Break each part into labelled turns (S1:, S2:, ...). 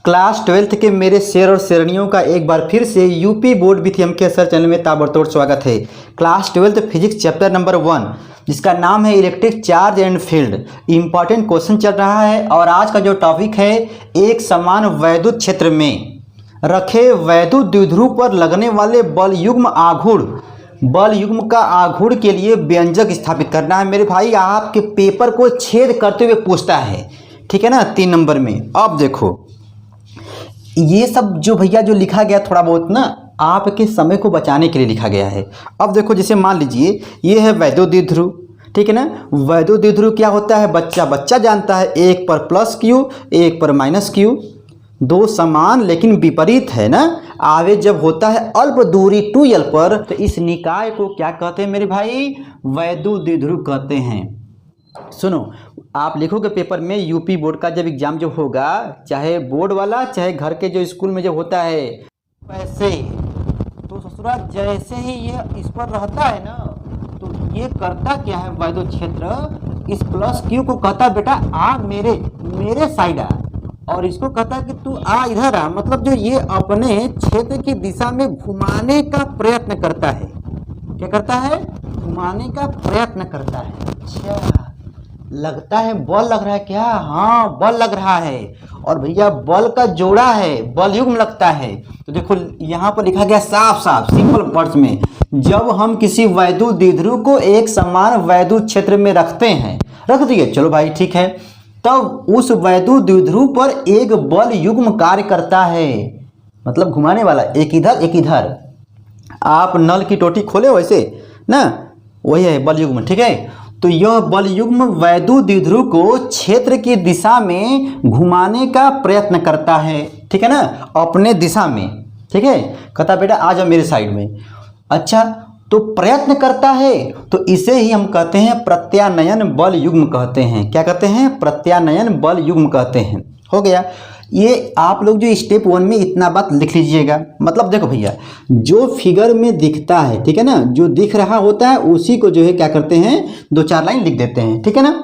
S1: Class 12th के मेरे शेर और शेरनियों का एक बार फिर से UP board with MK sir channel में ताबड़तोड़ स्वागत है। Class 12th physics chapter number 1 जिसका नाम है electric charge and field, important question चल रहा है। और आज का जो टॉपिक है, एक समान वैद्युत क्षेत्र में रखे वैद्युत द्विध्रुव पर लगने वाले बल युग्म का आघूर्ण के लिए व्यंजक स्थापित करना है। मेरे भाई, आपके पेपर को छेद करते हुए पूछता है, ठीक है ना, 3 नंबर में। अब देखो, ये सब जो भैया जो लिखा गया थोड़ा बहुत ना आपके समय को बचाने के लिए लिखा गया है। अब देखो, जैसे मान लीजिए ये है वैद्युत द्विध्रुव, ठीक है ना। वैद्युत द्विध्रुव क्या होता है, बच्चा जानता है, एक पर प्लस क्यू एक पर माइनस क्यू, दो समान लेकिन विपरीत है ना। आवेश जब होता है अल्प दूरी 2l पर, तो इस निकाय को क्या कहते हैं मेरे भाई, वैद्युत द्विध्रुव कहते हैं। सुनो, आप लिखोगे पेपर में, यूपी बोर्ड का जब एग्जाम जो होगा, चाहे बोर्ड वाला चाहे घर के जो स्कूल में जब होता है वैसे, तो ससुरा जैसे ही ये इस पर रहता है ना, तो ये करता क्या है, वैद्युत क्षेत्र इस प्लस क्यू को कहता बेटा आ मेरे साइड आ, और इसको कहता है कि तू आ इधर आ। मतलब जो ये अपने क्षेत्र की दिशा में घुमाने का प्रयत्न करता है। क्या करता है, घुमाने का प्रयत्न करता है। अच्छा, लगता है बल लग रहा है क्या, हाँ बल लग रहा है। और भैया बल का जोड़ा है, बल युग्म लगता है। तो देखो यहाँ पर लिखा गया साफ सिंपल वर्ड्स में, जब हम किसी वैद्युत द्विध्रुव को एक समान वैद्युत क्षेत्र में रखते हैं, रख दिए, चलो भाई ठीक है, तब उस वैद्युत द्विध्रुव पर एक बल युग्म कार्य करता है। मतलब घुमाने वाला, एक इधर एक इधर। आप नल की टोटी खोले वैसे ना, वही है बल युग्म, ठीक है। तो यह बल युग्म वैद्युत द्विध्रुव को क्षेत्र की दिशा में घुमाने का प्रयत्न करता है, ठीक है ना, अपने दिशा में, ठीक है। कहता बेटा आ जाओ मेरे साइड में। अच्छा, तो प्रयत्न करता है, तो इसे ही हम कहते हैं प्रत्यानयन बल युग्म कहते हैं। क्या कहते हैं, प्रत्यानयन बल युग्म कहते हैं। हो गया। ये आप लोग जो स्टेप 1 में इतना बात लिख लीजिएगा। मतलब देखो भैया, जो फिगर में दिखता है, ठीक है ना, जो दिख रहा होता है उसी को जो है क्या करते हैं, 2-4 लाइन लिख देते हैं, ठीक है ना।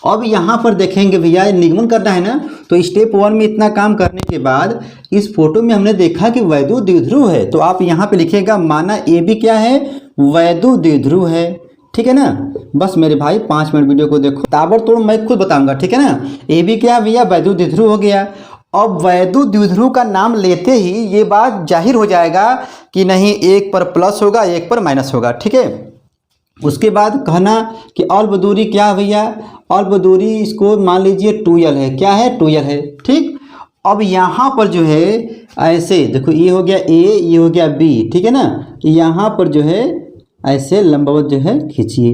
S1: अब यहाँ पर देखेंगे भैया, निगमन करना है ना, तो स्टेप 1 में इतना काम करने के बाद इस फोटो में हमने देखा कि वैद्युत द्विध्रुव है, तो आप यहाँ पे लिखिएगा माना ए भी क्या है, वैद्युत द्विध्रुव है, ठीक है ना। बस मेरे भाई 5 मिनट वीडियो को देखो, ताबड़तोड़ मैं खुद बताऊंगा, ठीक है ना। ए भी क्या भैया, वैद्युत द्विध्रुव हो गया। अब वैद्युत द्विध्रुव का नाम लेते ही ये बात जाहिर हो जाएगा कि नहीं, एक पर प्लस होगा एक पर माइनस होगा, ठीक है। उसके बाद कहना कि अल्प दूरी क्या भैया, अल्प दूरी इसको मान लीजिए 2l है। क्या है, 2l है, ठीक। अब यहाँ पर जो है ऐसे देखो, ये हो गया ए, ये हो गया बी, ठीक है ना। यहाँ पर जो है ऐसे लंबवत जो है खींचिए,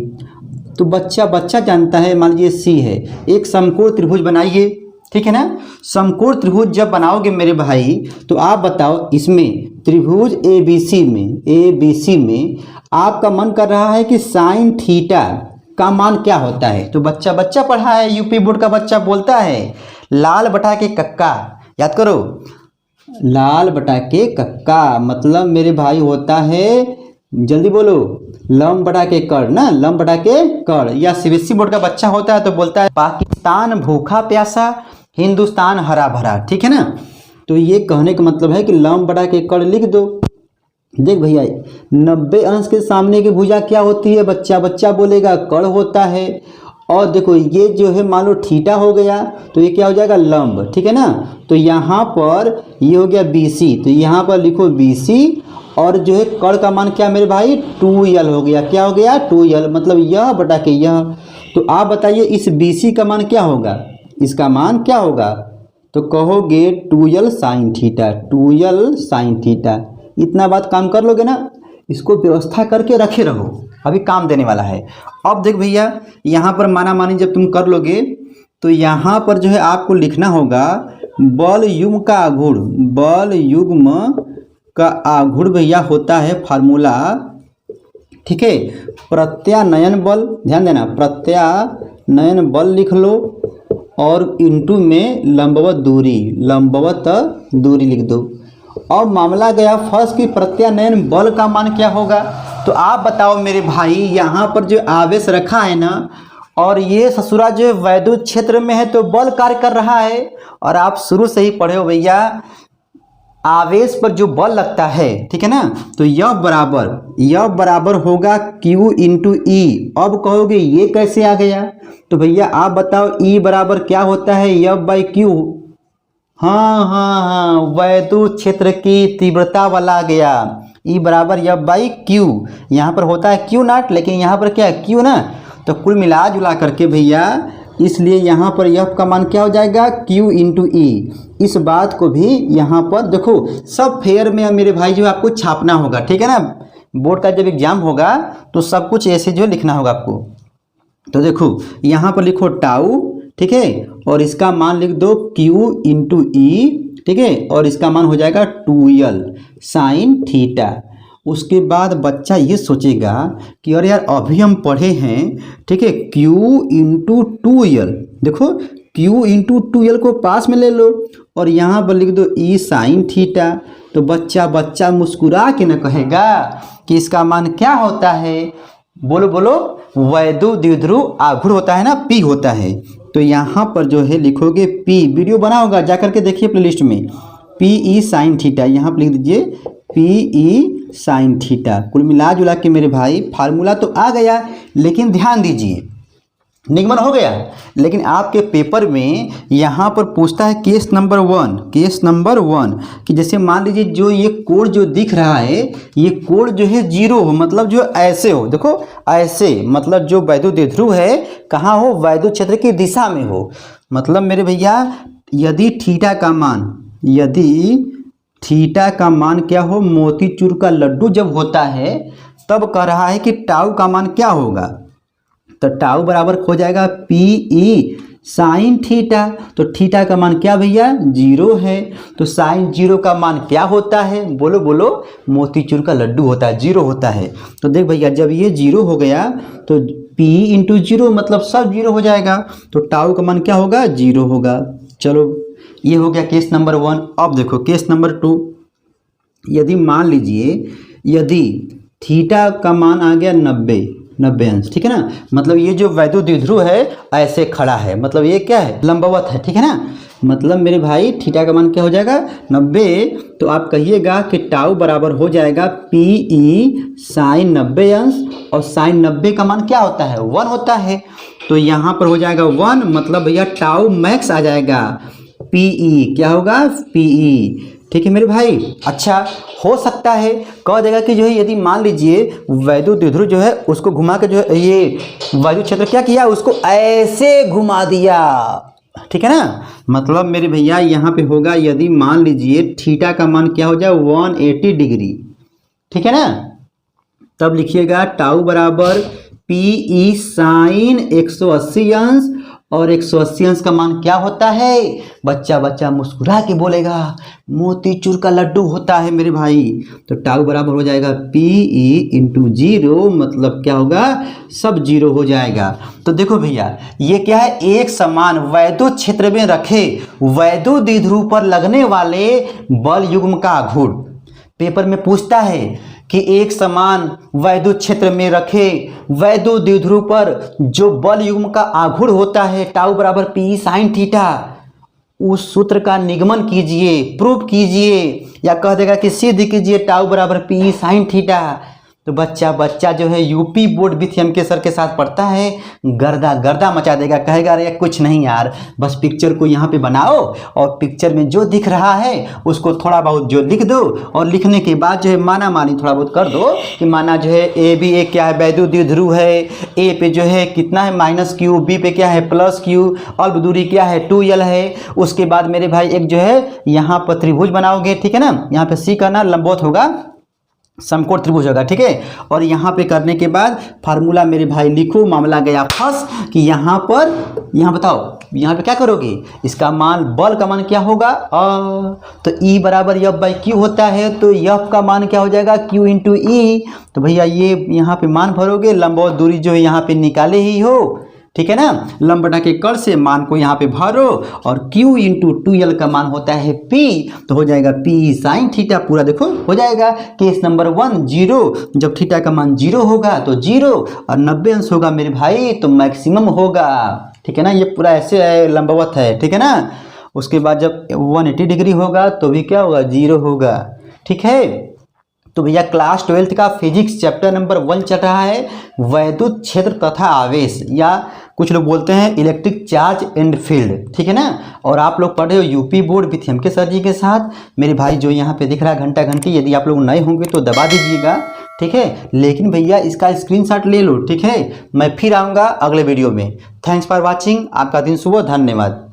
S1: तो बच्चा जानता है, मान लीजिए सी है। एक समकोण त्रिभुज बनाइए, ठीक है ना। समकोण त्रिभुज जब बनाओगे मेरे भाई, तो आप बताओ इसमें त्रिभुज ABC में आपका मन कर रहा है कि साइन थीटा का मान क्या होता है। तो बच्चा पढ़ा है, यूपी बोर्ड का बच्चा बोलता है लाल बटा के कक्का, याद करो, लाल बटा के कक्का मतलब मेरे भाई होता है, जल्दी बोलो, लंब बटा के कड़ ना, लंब बटा के कड़। या सीबीएसई बोर्ड का बच्चा होता है तो बोलता है पाकिस्तान भूखा प्यासा, हिंदुस्तान हरा भरा, ठीक है ना। तो ये कहने का मतलब है कि लंब बटा के कड़ लिख दो। देख भैया, 90 अंश के सामने की भुजा क्या होती है, बच्चा बोलेगा कड़ होता है। और देखो ये जो है मान लो थीटा हो गया, तो ये क्या हो जाएगा, लंब, ठीक है ना। तो यहाँ पर ये हो गया BC, तो यहाँ पर लिखो BC, और जो है कड़ का मान क्या मेरे भाई, 2l हो गया। क्या हो गया, 2l, मतलब यह बटा के यह। तो आप बताइए इस BC का मान क्या होगा, इसका मान क्या होगा, तो कहोगे 2l sine theta, 2l sine theta. इतना बात काम कर लोगे ना, इसको व्यवस्था करके रखे रहो, अभी काम देने वाला है। अब देख भैया, यहाँ पर मानी जब तुम कर लोगे, तो यहाँ पर जो है आपको लिखना होगा बल युग्म का आघूर्ण। बल युग्म का आघूर्ण भैया होता है फार्मूला, ठीक है, प्रत्यानयन बल। ध्यान देना, प्रत्यानयन बल लिख लो, और इनटू में लंबवत दूरी लिख दो। अब मामला गया फर्स्ट की प्रत्यानयन बल का मान क्या होगा। तो आप बताओ मेरे भाई, यहाँ पर जो आवेश रखा है ना, और ये ससुरा जो है वैद्युत क्षेत्र में है तो बल कार्य कर रहा है। और आप शुरू से ही पढ़े हो भैया, आवेश पर जो बल लगता है, ठीक है ना, तो यह बराबर होगा Q इंटू ई। अब कहोगे ये कैसे आ गया, तो भैया आप बताओ E बराबर क्या होता है, F बाई क्यू। हाँ, वैद्युत क्षेत्र की तीव्रता वाला आ गया, E बराबर F बाई क्यू। यहाँ पर होता है Q नॉट, लेकिन यहाँ पर क्या है Q ना। तो कुल मिला जुला करके भैया, इसलिए यहाँ पर F का मान क्या हो जाएगा, Q इंटू ई। इस बात को भी यहाँ पर देखो, सब फेयर में मेरे भाई जो आपको छापना होगा, ठीक है ना। बोर्ड का जब एग्जाम होगा तो सब कुछ ऐसे जो लिखना होगा आपको। तो देखो यहाँ पर लिखो टाउ, ठीक है, और इसका मान लिख दो Q इंटू ई, ठीक है, और इसका मान हो जाएगा 2L साइन थीटा। उसके बाद बच्चा ये सोचेगा कि अरे यार अभी हम पढ़े हैं, ठीक है, Q इंटू 2L। देखो Q इंटू 2L को पास में ले लो और यहाँ पर लिख दो E साइन थीटा। तो बच्चा मुस्कुरा के न कहेगा कि इसका मान क्या होता है, बोलो बोलो, वैद्युत द्विध्रुव आघूर्ण होता है ना, P होता है। तो यहाँ पर जो है लिखोगे P, वीडियो बना होगा जा करके देखिए प्लेलिस्ट में, PE साइन थीटा, यहाँ पर लिख दीजिए PE साइन थीटा। कुल मिला जुला के मेरे भाई फार्मूला तो आ गया, लेकिन ध्यान दीजिए निगमन हो गया, लेकिन आपके पेपर में यहाँ पर पूछता है केस नंबर वन कि जैसे मान लीजिए जो ये कोण जो दिख रहा है, ये कोण जो है 0 हो, मतलब जो ऐसे हो, देखो ऐसे, मतलब जो वैद्युत द्विध्रुव है कहाँ हो, वैद्युत क्षेत्र की दिशा में हो। मतलब मेरे भैया यदि थीटा का मान क्या हो, मोतीचूर का लड्डू जब होता है तब कह रहा है कि टाउ का मान क्या होगा, तो टाउ बराबर हो जाएगा PE साइन थीटा। तो थीटा का मान क्या भैया, 0 है। तो साइन 0 का मान क्या होता है, बोलो बोलो, मोतीचूर का लड्डू होता है, 0 होता है। तो देख भैया जब ये 0 हो गया तो PE इंटू 0 मतलब सब 0 हो जाएगा, तो टाउ का मान क्या होगा, 0 होगा। चलो ये हो गया केस नंबर 1। अब देखो केस नंबर 2, यदि मान लीजिए यदि थीटा का मान आ गया 90 अंश, ठीक है ना, मतलब ये जो वैद्युत द्विध्रुव है ऐसे खड़ा है, मतलब ये क्या है, लंबवत है, ठीक है ना। मतलब मेरे भाई थीटा का मान क्या हो जाएगा, 90। तो आप कहिएगा कि टाउ बराबर हो जाएगा PE साइन 90 अंश, और साइन 90 का मान क्या होता है, 1 होता है। तो यहाँ पर हो जाएगा 1, मतलब भैया टाउ मैक्स आ जाएगा, PE क्या होगा, PE, ठीक है मेरे भाई। अच्छा हो सकता है कह देगा कि जो है यदि मान लीजिए वैद्युत द्विध्रुव जो है उसको घुमा के जो है ये वैद्युत क्षेत्र क्या किया, उसको ऐसे घुमा दिया, ठीक है ना। मतलब मेरे भैया यहाँ पे होगा यदि मान लीजिए थीटा का मान क्या हो जाए, 180 डिग्री, ठीक है ना, तब लिखिएगा टाउ बराबर PE साइन 180 अंश, और 180 अंश का मान क्या होता है, बच्चा मुस्कुरा के बोलेगा मोतीचूर का लड्डू होता है मेरे भाई। तो टाउ बराबर हो जाएगा PE इंटू 0, मतलब क्या होगा, सब 0 हो जाएगा। तो देखो भैया ये क्या है, एक समान वैद्युत क्षेत्र में रखे वैद्युत द्विध्रुव पर लगने वाले बल युग्म का आघूर्ण पेपर में पूछता है कि एक समान वैद्युत क्षेत्र में रखे वैद्युत द्विध्रुव पर जो बल युग्म का आघूर्ण होता है टाउ बराबर PE साइन थीटा, उस सूत्र का निगमन कीजिए, प्रूव कीजिए, या कह देगा कि सिद्ध कीजिए टाउ बराबर PE साइन थीटा। तो बच्चा जो है यूपी बोर्ड विथ एम के सर के साथ पढ़ता है, गर्दा मचा देगा, कहेगा अरे कुछ नहीं यार, बस पिक्चर को यहाँ पे बनाओ और पिक्चर में जो दिख रहा है उसको थोड़ा बहुत जो लिख दो, और लिखने के बाद जो है माना मानी थोड़ा बहुत कर दो कि माना जो है A क्या है, वैद्युत द्विध्रुव है, A पे जो है कितना है -Q, B पे क्या है +Q, अल्प दूरी क्या है 2L है। उसके बाद मेरे भाई एक जो है यहाँ पर त्रिभुज बनाओगे, ठीक है ना, यहाँ पे C करना, लंबवत होगा, समकोण त्रिभुज होगा, ठीक है। और यहाँ पे करने के बाद फार्मूला मेरे भाई लिखो, मामला गया फंस कि यहाँ बताओ यहाँ पे क्या करोगे, इसका मान बल का मान क्या होगा, तो E बराबर F बाई Q होता है, तो F का मान क्या हो जाएगा, Q इंटू E। तो भैया ये यहाँ पे मान भरोगे, लंबवत दूरी जो है यहाँ पे निकाले ही हो, ठीक है ना। लंब बटा के कर से मान को यहाँ पे भरो और Q इंटू 2L का मान होता है P, तो हो जाएगा P साइन थीटा पूरा। देखो हो जाएगा केस नंबर 1 0, जब थीटा का मान 0 होगा तो 0 और 90 अंश होगा मेरे भाई तो मैक्सिमम होगा। ठीक है ना, ये पूरा ऐसे है, लंबवत है। ठीक है ना, उसके बाद जब 180 डिग्री होगा तो भी क्या होगा, 0 होगा। ठीक है, तो भैया क्लास 12th का फिजिक्स चैप्टर नंबर 1 चल रहा है वैद्युत क्षेत्र तथा आवेश, या कुछ लोग बोलते हैं इलेक्ट्रिक चार्ज एंड फील्ड। ठीक है ना, और आप लोग पढ़े हो UP board with MK sir ji के साथ। मेरे भाई जो यहाँ पे दिख रहा है घंटा घंटी, यदि आप लोग नए होंगे तो दबा दीजिएगा। ठीक है, लेकिन भैया इसका स्क्रीनशॉट ले लो। ठीक है, मैं फिर आऊँगा अगले वीडियो में। थैंक्स फॉर वॉचिंग, आपका दिन शुभ हो, धन्यवाद।